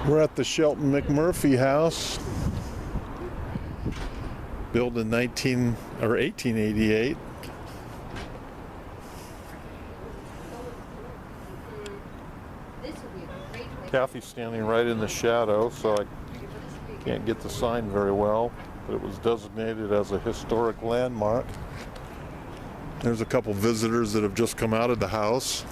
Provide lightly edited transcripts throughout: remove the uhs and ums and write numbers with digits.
We're at the Shelton McMurphey House, built in 1888. Kathy's standing right in the shadow, so I can't get the sign very well, but it was designated as a historic landmark. There's a couple visitors that have just come out of the house.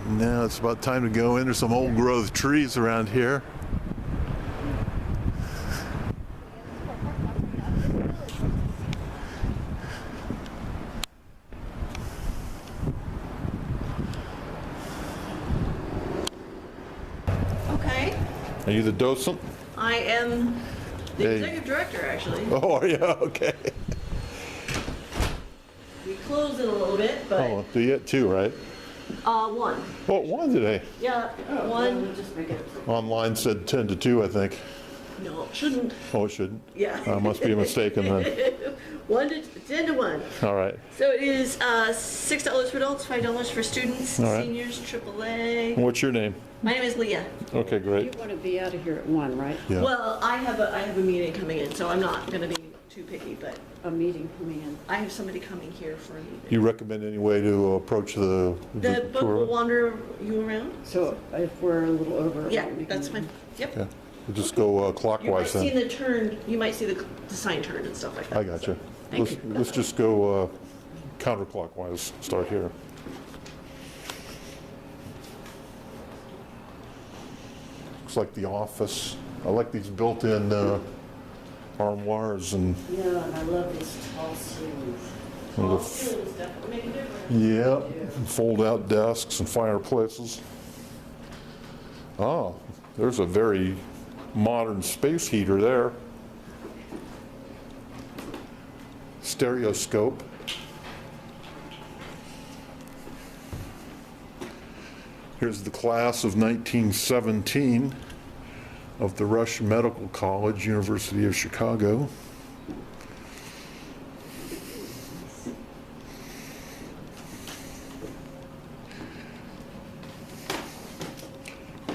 Now it's about time to go in. There's some old growth trees around here. Okay. Are you the docent? I am the executive director, actually. Oh, are you? Okay. We closed it a little bit, but... Oh, do you get two, right? One. Oh, one today. Yeah, one. Just make it. Online said 10 to 2, I think. No, it shouldn't. Oh, it shouldn't? Yeah. Must be a mistaken then. 10 to 1. All right. So it is $6 for adults, $5 for students, All right. seniors, AAA. What's your name? My name is Leah. Okay, great. You want to be out of here at 1, right? Yeah. Well, I have a meeting coming in, so I'm not going to be too picky, but A meeting coming in. I have somebody coming here for a meeting. Do you recommend any way to approach the The book will tour? wander you around? So if we're a little over. Yeah, we can- that's fine. Yep. Okay. We'll just go You might clockwise see then. the turn, you might see the sign turn and stuff like that. I got you. Thank Let's, you. let's just go counterclockwise. Start here. Looks like the office. I like these built-in armoires and Yeah, and I love this tall ceilings. little Ceilings definitely make a difference. yeah, fold-out desks and fireplaces. Oh, there's a very modern space heater there. Stereoscope. Here's the class of 1917 of the Rush Medical College, University of Chicago.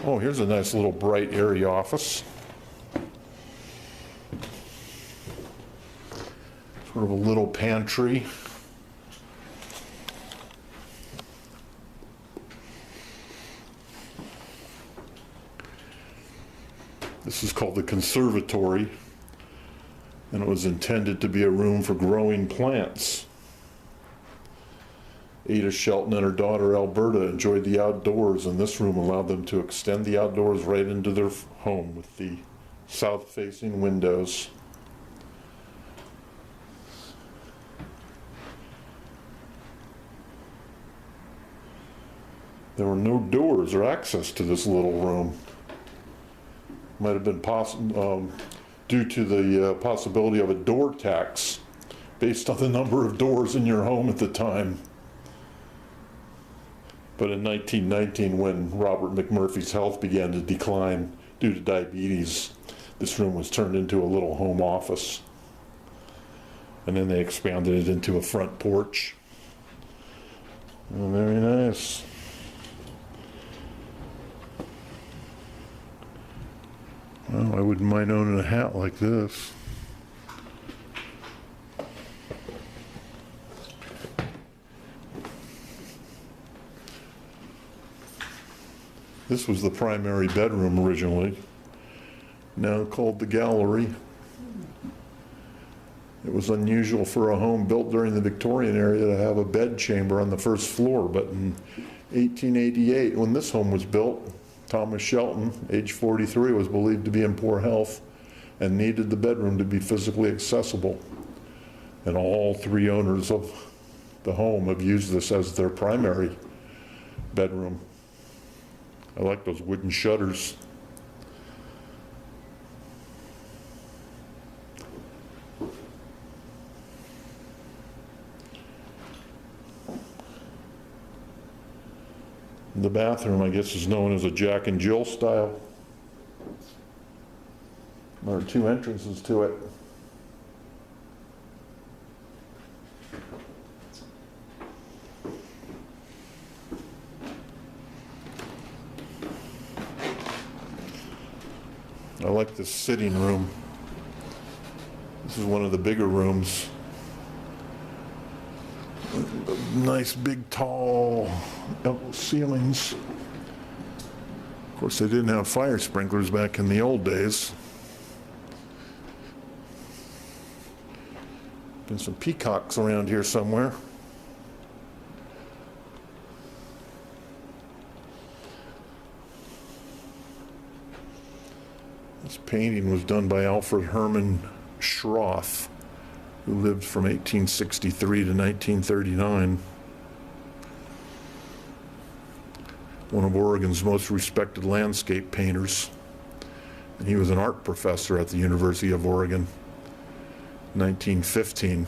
Oh, here's a nice little bright, airy office. Sort of a little pantry. This is called the conservatory, and it was intended to be a room for growing plants. Adah Shelton and her daughter Alberta enjoyed the outdoors, and this room allowed them to extend the outdoors right into their home with the south-facing windows. There were no doors or access to this little room. Might have been due to the possibility of a door tax based on the number of doors in your home at the time. But in 1919, when Robert McMurphey's health began to decline due to diabetes, this room was turned into a little home office. And then they expanded it into a front porch. Oh, very nice. Well, I wouldn't mind owning a hat like this. This was the primary bedroom originally, now called the gallery. It was unusual for a home built during the Victorian era to have a bed chamber on the first floor, but in 1888, when this home was built, Thomas Shelton, age 43, was believed to be in poor health and needed the bedroom to be physically accessible. And all three owners of the home have used this as their primary bedroom. I like those wooden shutters. The bathroom, I guess, is known as a Jack and Jill style. There are two entrances to it. I like this sitting room. This is one of the bigger rooms. Nice big tall ceilings. Of course, they didn't have fire sprinklers back in the old days. Been some peacocks around here somewhere. This painting was done by Alfred Herman Schroth, who lived from 1863 to 1939. One of Oregon's most respected landscape painters. And he was an art professor at the University of Oregon in 1915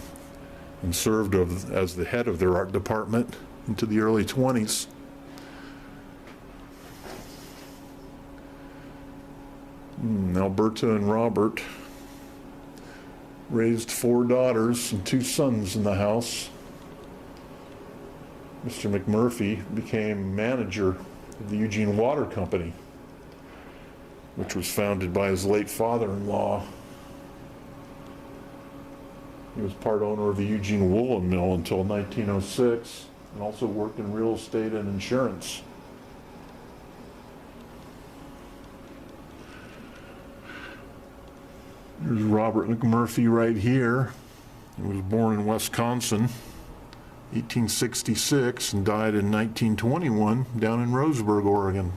and served as the head of their art department into the early 20s. Alberta and Robert raised 4 daughters and 2 sons in the house. Mr. McMurphey became manager of the Eugene Water Company, which was founded by his late father-in-law. He was part owner of the Eugene Woolen Mill until 1906 and also worked in real estate and insurance. There's Robert McMurphey right here. He was born in Wisconsin, 1866, and died in 1921 down in Roseburg, Oregon.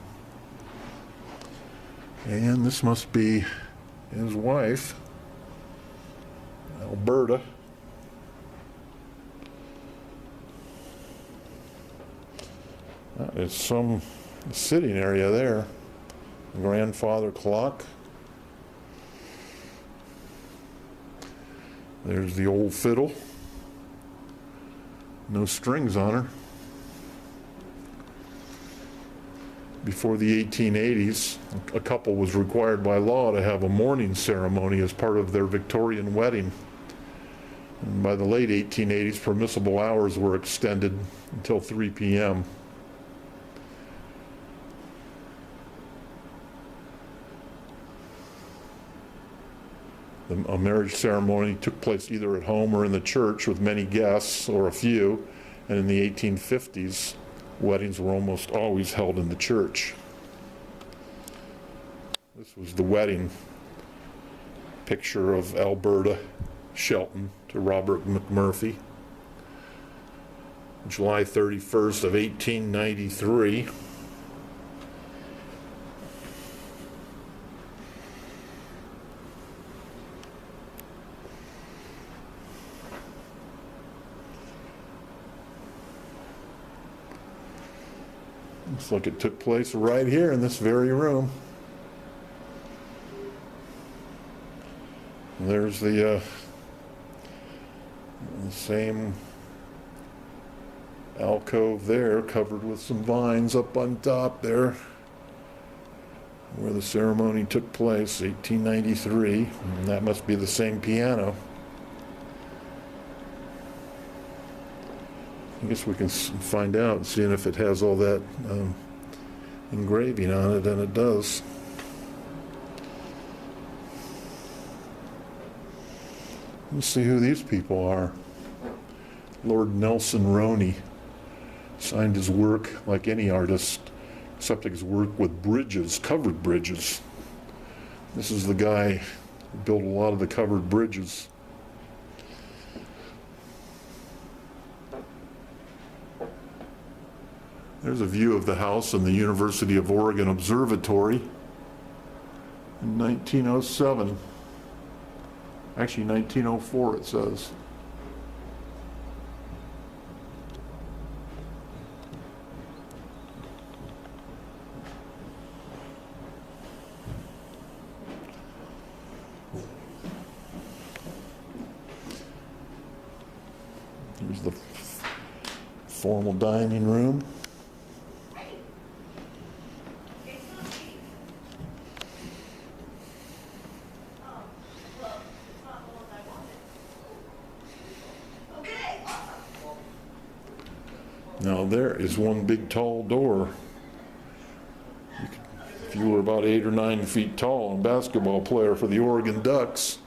And this must be his wife, Alberta. That is some sitting area there. Grandfather clock. There's the old fiddle. No strings on her. Before the 1880s, a couple was required by law to have a mourning ceremony as part of their Victorian wedding. And by the late 1880s, permissible hours were extended until 3 p.m. A marriage ceremony took place either at home or in the church with many guests or a few, and in the 1850s, weddings were almost always held in the church. This was the wedding picture of Alberta Shelton to Robert McMurphey, July 31st of 1893. Looks like it took place right here in this very room. And there's the same alcove there, covered with some vines up on top there, where the ceremony took place, 1893. And that must be the same piano. I guess we can find out, seeing if it has all that engraving on it, and it does. Let's see who these people are. Lord Nels Roney signed his work like any artist, except his work with bridges, covered bridges. This is the guy who built a lot of the covered bridges. There's a view of the house in the University of Oregon Observatory in 1907. Actually, 1904 it says. Here's the formal dining room. Now there is one big tall door. if you were about 8 or 9 feet tall and a basketball player for the Oregon Ducks,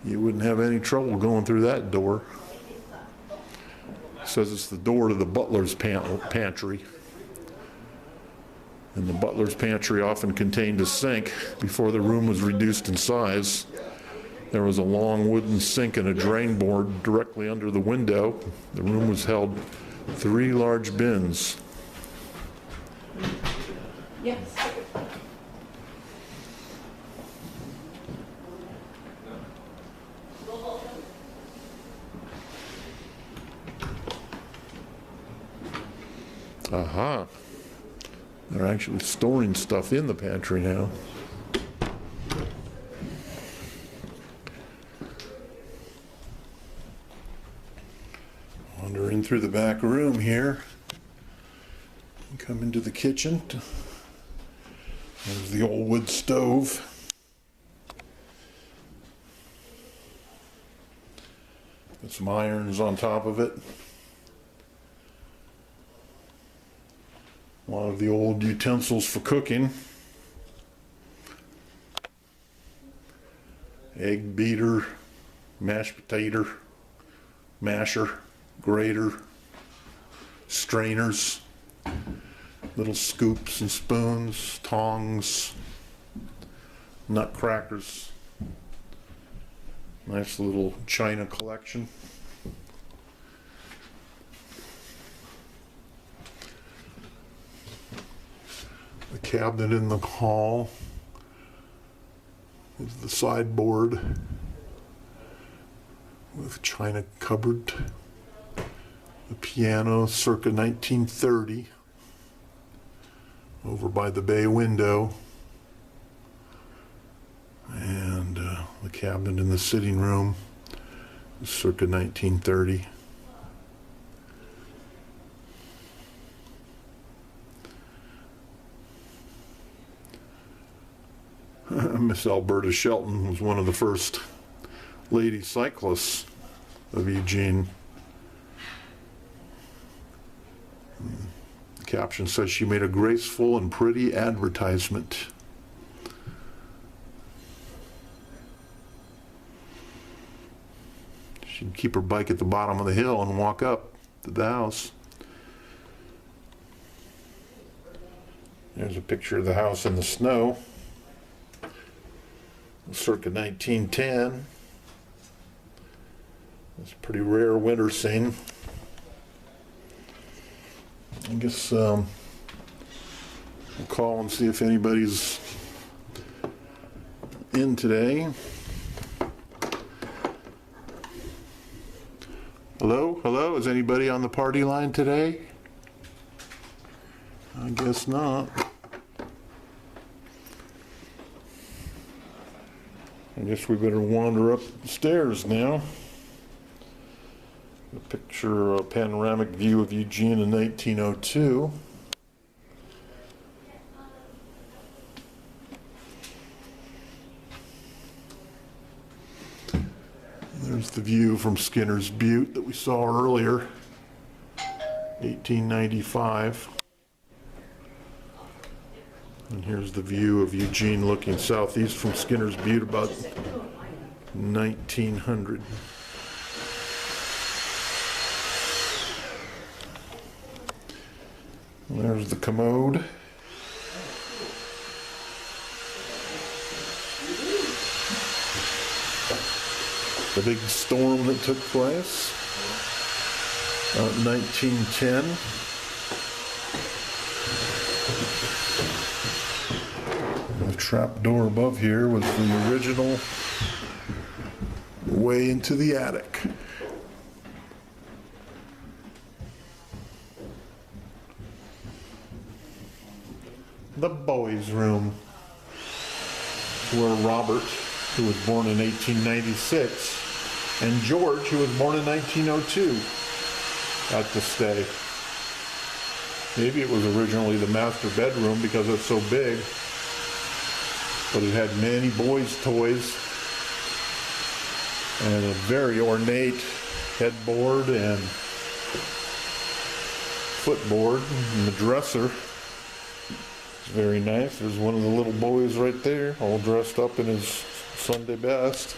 you wouldn't have any trouble going through that door. It says it's the door to the butler's pantry. And the butler's pantry often contained a sink. Before the room was reduced in size, there was a long wooden sink and a drain board directly under the window. The room was held 3 large bins. Yes. Aha. They're actually storing stuff in the pantry now. Wander in through the back room here. Come into the kitchen. There's the old wood stove. Got some irons on top of it. A lot of the old utensils for cooking. Egg beater, mashed potato, masher, grater, strainers, little scoops and spoons, tongs, nutcrackers. Nice little china collection. The cabinet in the hall is the sideboard with china cupboard. The piano circa 1930 over by the bay window. And the cabinet in the sitting room is circa 1930. Miss Alberta Shelton was one of the first lady cyclists of Eugene. The caption says she made a graceful and pretty advertisement. She'd keep her bike at the bottom of the hill and walk up to the house. There's a picture of the house in the snow. Circa 1910. It's a pretty rare winter scene. I guess we'll call and see if anybody's in today. Hello? Hello? Is anybody on the party line today? I guess not. I guess we better wander up the stairs now. A picture, a panoramic view of Eugene in 1902. There's the view from Skinner's Butte that we saw earlier, 1895. And here's the view of Eugene looking southeast from Skinner's Butte about 1900. And there's the commode. The big storm that took place about 1910. The trap door above here was the original way into the attic. The boys' room, where Robert, who was born in 1896, and George, who was born in 1902, got to stay. Maybe it was originally the master bedroom because it's so big, but it had many boys' toys and a very ornate headboard and footboard, and the dresser Very nice. There's one of the little boys right there, all dressed up in his Sunday best.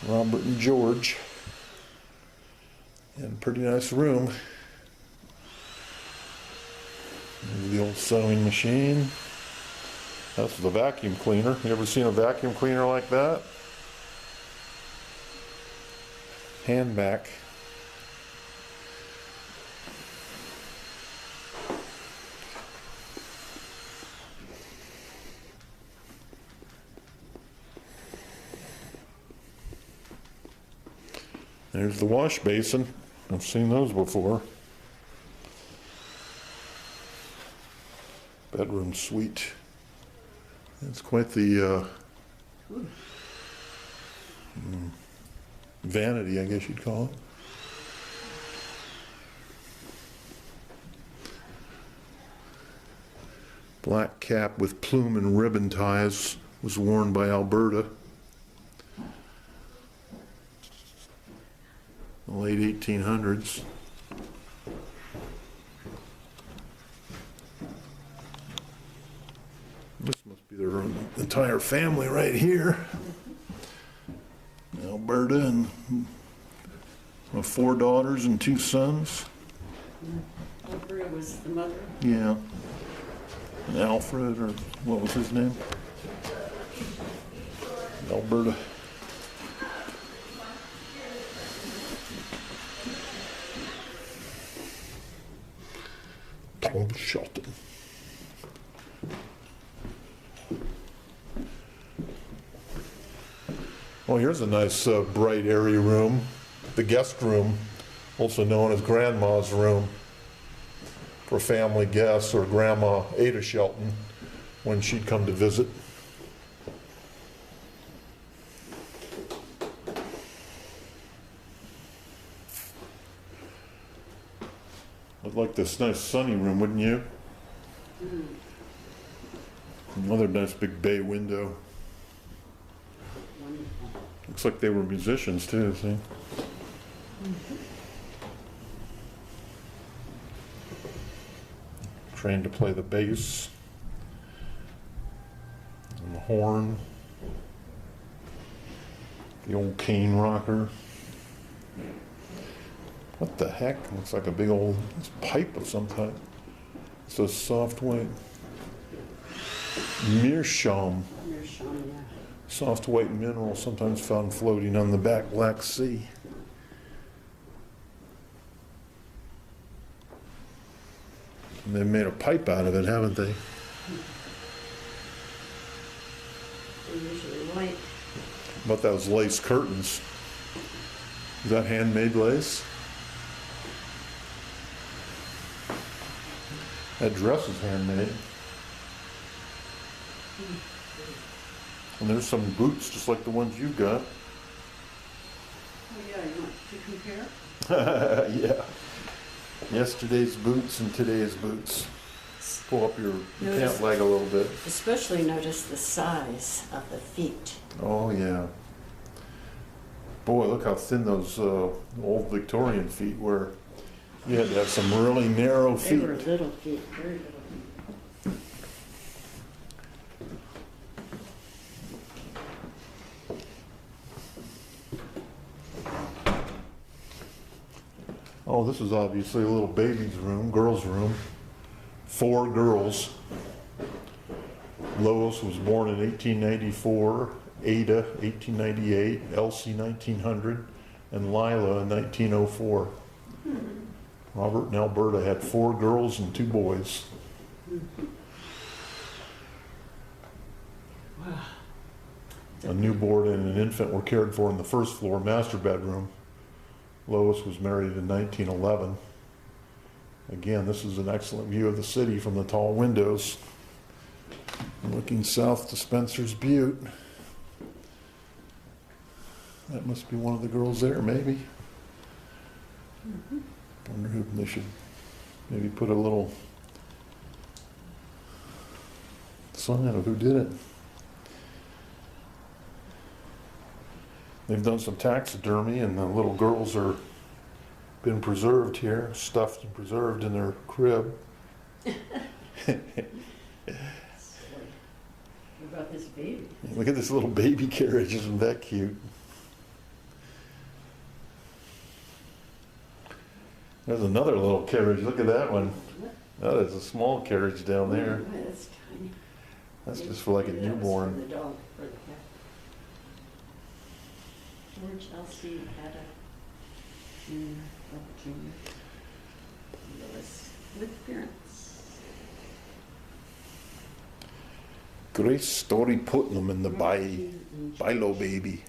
Robert and George. And pretty nice room. There's the old sewing machine. That's the vacuum cleaner. You ever seen a vacuum cleaner like that? Hand vac. There's the wash basin. I've seen those before. Bedroom suite. It's quite the vanity, I guess you'd call it. Black cap with plume and ribbon ties was worn by Alberta. The late 1800s. This must be their entire family right here. Alberta and 4 daughters and 2 sons. Alberta was the mother. Yeah. And Alfred, or what was his name? Alberta. Thomas Shelton. Well, here's a nice bright airy room. The guest room, also known as Grandma's room, for family guests or Grandma Adah Shelton when she'd come to visit. I'd like this nice sunny room, wouldn't you? Another nice big bay window. Looks like they were musicians too, see? Trained to play the bass and the horn, the old cane rocker. What the heck? Looks like a big old pipe of some type. It's a soft white meerschaum. Meerschaum, yeah. Soft white mineral, sometimes found floating on the Black Sea. And they've made a pipe out of it, haven't they? They're usually white. But those lace curtains. Is that handmade lace? That dress is handmade. And there's some boots just like the ones you've got. Oh yeah, you want to compare? Yeah. Yesterday's boots and today's boots. Pull up your pant leg a little bit. Especially notice the size of the feet. Oh, yeah. Boy, look how thin those old Victorian feet were. You had to have some really narrow They feet. were little feet, very little. Oh, this is obviously a little baby's room, girl's room. 4 girls. Lois was born in 1894, Adah 1898, Elsie 1900, and Lila in 1904. Robert and Alberta had 4 girls and 2 boys. Wow. A newborn and an infant were cared for in the first floor master bedroom. Lois was married in 1911. Again, this is an excellent view of the city from the tall windows. Looking south to Spencer's Butte. That must be one of the girls there, maybe. Wonder who they should maybe put a little sign of who did it. They've done some taxidermy, and the little girls are been preserved here, stuffed and preserved in their crib. What about this baby? Look at this little baby carriage, isn't that cute? There's another little carriage, look at that one. Oh, there's a small carriage down there. Oh, that's tiny. That's just for like a Maybe that was newborn. for the dog, for the cat. George L.C. Adah. Jr. Lewis with parents. Grace Story Putnam and the Bilo Baby.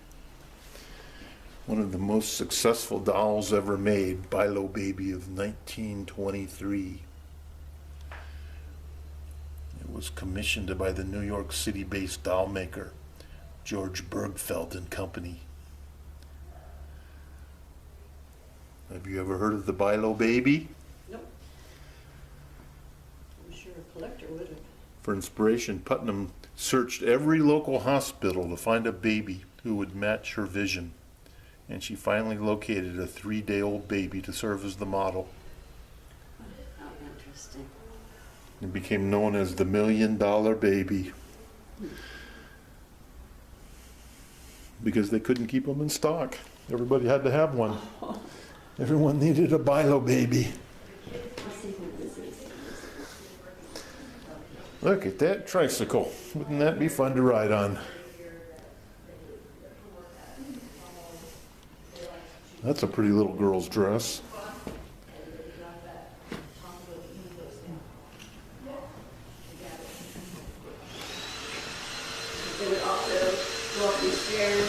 One of the most successful dolls ever made, Bilo Baby of 1923. It was commissioned by the New York City-based doll maker, George Bergfeld and Company. Have you ever heard of the Bilo Baby? Nope. I'm sure a collector would have. For inspiration, Putnam searched every local hospital to find a baby who would match her vision. And she finally located a 3-day-old baby to serve as the model. How interesting. It became known as the $1 Million Baby. Because they couldn't keep them in stock. Everybody had to have one. Everyone needed a Bilo Baby. Let's see who this is. Look at that tricycle. Wouldn't that be fun to ride on? That's a pretty little girl's dress. They would also go up these stairs,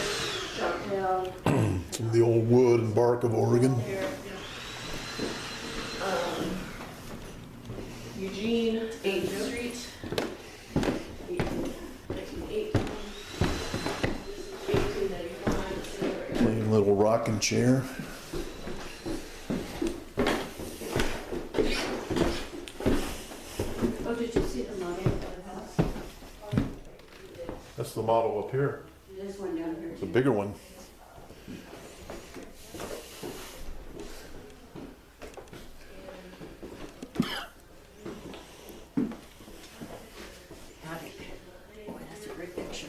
jump down. Some of the old wood and bark of Oregon. Eugene, 8th Street. 1918. 1895. Plain little rocking chair. Oh, did you see the model of the house? That's the model up here. There's one down here. It's a bigger one. Attic. Boy, that's a great picture.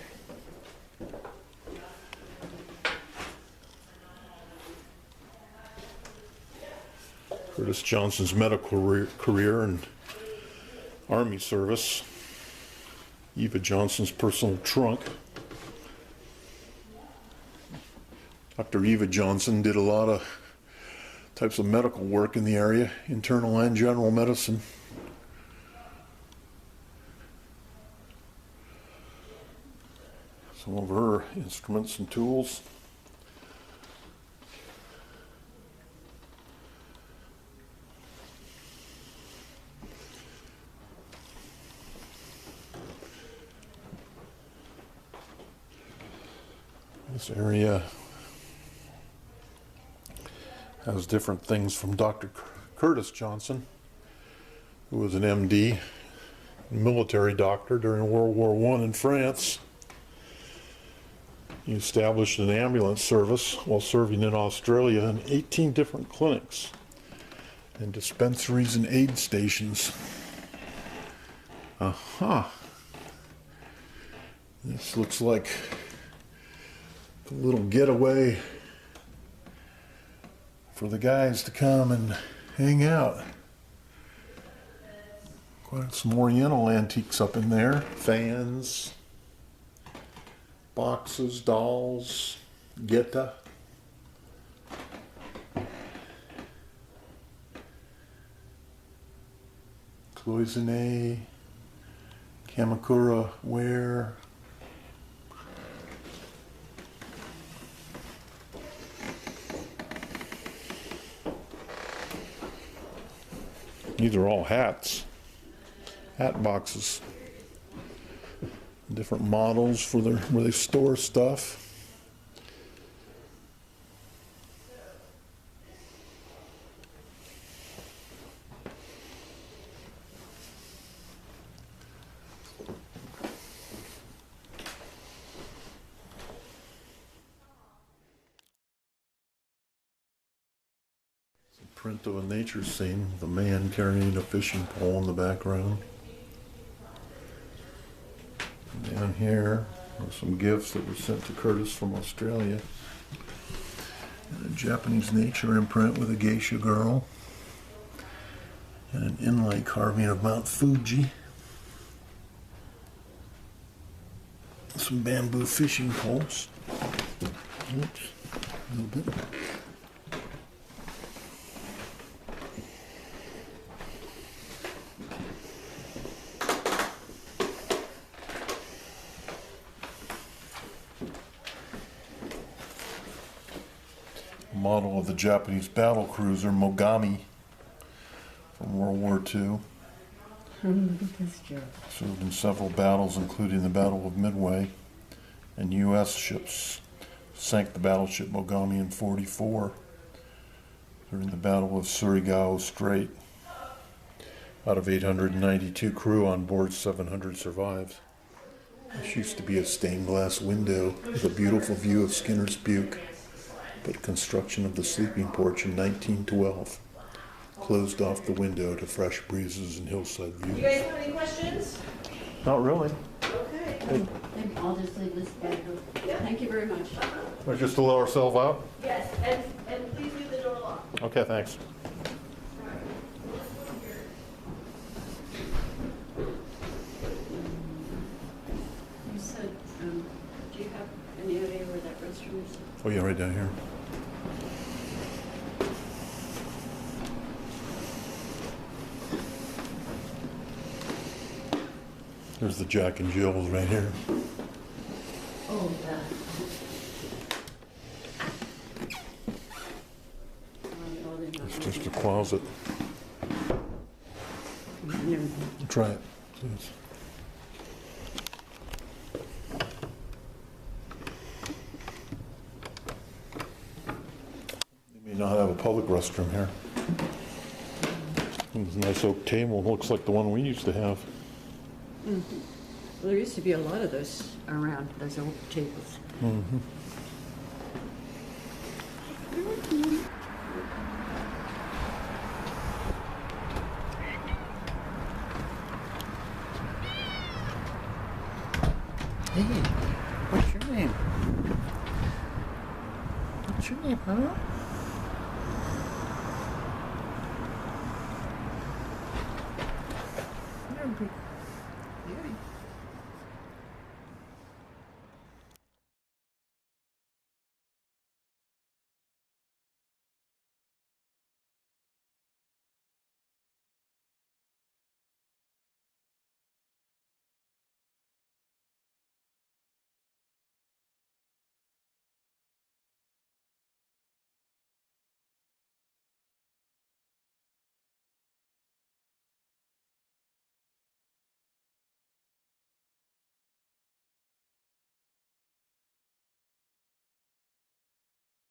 Curtis Johnson's medical career and Army service. Eva Johnson's personal trunk. Dr. Eva Johnson did a lot of types of medical work in the area, internal and general medicine. Some of her instruments and tools. This area has different things from Dr. Curtis Johnson, who was an MD, military doctor during World War I in France. He established an ambulance service while serving in Australia in 18 different clinics and dispensaries and aid stations. Aha! This looks like a little getaway for the guys to come and hang out. Quite some Oriental antiques up in there. Fans, boxes, dolls, geta. Cloisonne, Kamakura ware. These are all hats, hat boxes, different models for where they store stuff. Print of a nature scene with a man carrying a fishing pole in the background. Down here are some gifts that were sent to Curtis from Australia. And a Japanese nature imprint with a geisha girl. And an inlay carving of Mount Fuji. Some bamboo fishing poles. Oops, a little bit. Model of the Japanese battle cruiser Mogami from World War II. Served in several battles, including the Battle of Midway, and U.S. ships sank the battleship Mogami in '44 during the Battle of Surigao Strait. Out of 892 crew on board, 700 survived. This used to be a stained glass window with a beautiful view of Skinner's Butte, but construction of the sleeping porch in 1912 closed off the window to fresh breezes and hillside views. You guys have any questions? Not really. Okay. I'll just leave this back. Thank you very much. Let's just to let ourselves out? Yes, and please leave the door locked. Okay, thanks. You said, do you have any idea where that restroom is? Oh yeah, right down here. There's the Jack and Jill's right here. Oh, It's just a closet. Try it, please. They may not have a public restroom here. There's a nice oak table. Looks like the one we used to have. Well, there used to be a lot of those around, those old tables. Mm-hmm. Hey, what's your name? What's your name, huh? You're a big beauty.